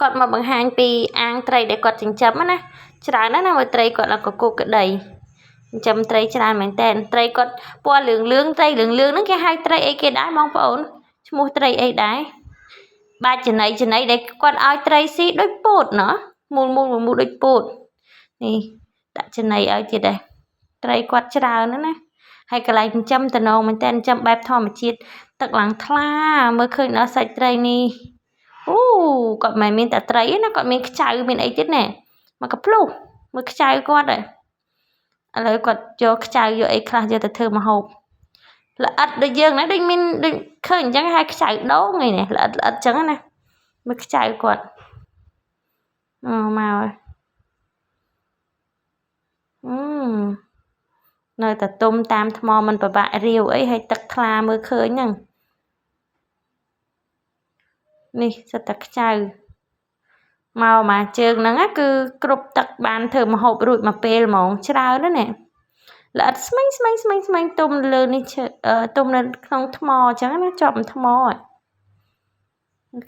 គាត់មកបង្ហាញពីអាងត្រីដែលគាត់ចិញ្ចឹមណាច្រើនណាស់ណាមើលត្រីគាត់ឡើងកកក្ដីចិញ្ចឹមត្រីច្រើនមែនតើត្រីគាត់ពណ៌លឿងត្រីលឿងហ្នឹងគេហៅត្រីអីគេដែរបងប្អូនឈ្មោះត្រីអីដែរបាច់ចំណៃដែលគាត់ឲ្យត្រីស៊ីដូចពោតណោះមូលដូចពោតនេះដាក់ចំណៃឲ្យទៀតដែរត្រីគាត់ច្រើនណាស់ហើយកន្លែងចិញ្ចឹមតំណងមែនតើចិញ្ចឹមបែបធម្មជាតិទឹកឡើងថ្លាមើលឃើញដល់សាច់ត្រីនេះអូគាត់មិនមានតែត្រីទេណាគាត់មានខ្ចៅមានអីទៀតណែមកកាភ្លុះមើលខ្ចៅគាត់ឥឡូវគាត់យកខ្ចៅយកអីខ្លះយកទៅធ្វើម្ហូបល្អិតដូចយើងណាដូចមានដូចឃើញអញ្ចឹងហើយខ្ចៅដងឯនេះល្អិតអញ្ចឹងណាមើលខ្ចៅគាត់មកនៅតែទុំតាមថ្មមិនប្របាក់រាវអីហើយទឹកថ្លាមើលឃើញហ្នឹងនេះសិតតែខ្ចៅមកជើងហ្នឹងគឺគ្រប់ទឹកបានធ្វើម្ហូបរួចមកពេលហ្មងច្រើនណាស់ល្អិតស្មេងទុំលើនេះទុំនៅក្នុងថ្មអញ្ចឹងណាជាប់ថ្ម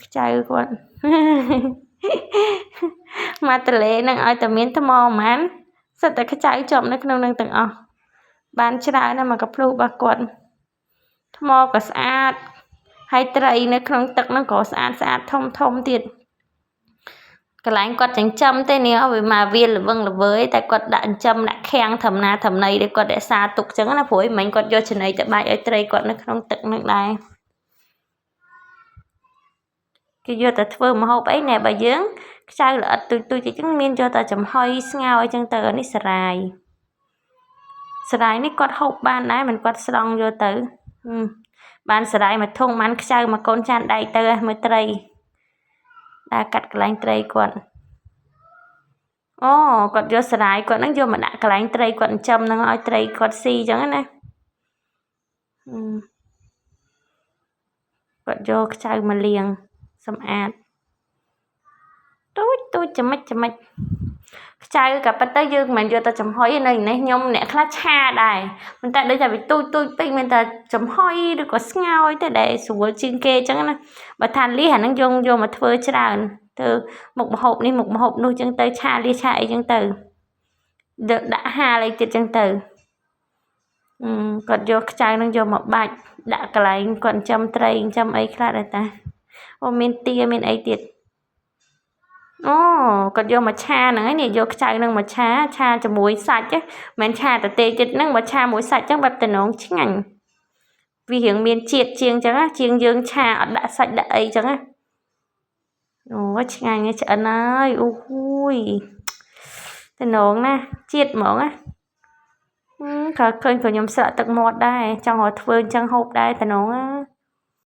ខ្ចៅគាត់មកទលេនឹងឲ្យតែមានថ្មហ្មងសិតតែខ្ចៅជាប់នៅក្នុងនឹងទាំងអស់បានច្រើនណាស់មកកាភ្លុះរបស់គាត់ថ្មក៏ស្អាតហើយត្រីនៅក្នុងទឹកហ្នឹងក៏ស្អាតធំទៀតកន្លែងគាត់ចិញ្ចឹមទេនេះវាមកវាល្វឹងល្វើយតែគាត់ដាក់ចិញ្ចឹមដាក់ខាំងធម្មតាធម្មណីដែលគាត់រក្សាទុកចឹងណាព្រោះមិញគាត់យកចំណីទៅបាច់ឲ្យត្រីគាត់នៅក្នុងទឹកនឹងដែរគេយកទៅធ្វើម្ហូបអីណែបើយើងខ្ចៅល្អិតទុយតិចចឹងមានយកទៅចំហុយស្ងោរអីចឹងទៅនេះសារាយនេះគាត់ហូបបានដែរមិនគាត់ស្រង់យកទៅបានសារាយមួយធុងបានខ្ចៅមួយកូនចានដៃទៅមើលត្រីដើរកាត់កន្លែងត្រីគាត់គាត់យកសារាយគាត់ហ្នឹងយកមកដាក់កន្លែងត្រីគាត់ចិញ្ចឹមហ្នឹងឲ្យត្រីគាត់ស៊ីចឹងណាគាត់យកខ្ចៅមកលាងសម្អាតទូចចំណិចខ្ចៅក៏ប៉ុន្តែយើងមិនយកទៅចំហុយនៅនេះខ្ញុំអ្នកខ្លះឆាដែរប៉ុន្តែដូចតែវាទូចពេកមានតែចំហុយឬក៏ស្ងោរទៅដែលស្រួលជាងគេអញ្ចឹងណាបើថាលីសអាហ្នឹងយកមកធ្វើច្រើនធ្វើមុខម្ហូបនេះមុខម្ហូបនោះអញ្ចឹងទៅឆាលីសឆាអីអញ្ចឹងទៅដាក់ហាលអីទៀតអញ្ចឹងទៅគាត់យកខ្ចៅហ្នឹងយកមកបាច់ដាក់កន្លែងគាត់ចិញ្ចឹមត្រីចិញ្ចឹមអីខ្លះដែរតាមានទាមានអីទៀតគាត់យកមកឆាហ្នឹងឯងនេះយកខ្ចៅហ្នឹងមកឆាជាមួយសាច់មិនឆាតទេចិត្តហ្នឹងបើឆាមួយសាច់ចឹងបែបតំណងឆ្ងាញ់វារៀងមានជាតិជាងចឹងជាងយើងឆាអត់ដាក់សាច់ដាក់អីចឹងឆ្ងាញ់ឆ្អិនហើយអូយតំណងណាជាតិហ្មងក៏ឃើញក៏ខ្ញុំស្រក់ទឹកមាត់ដែរចង់ឲ្យធ្វើអញ្ចឹងហូបដែរតំណង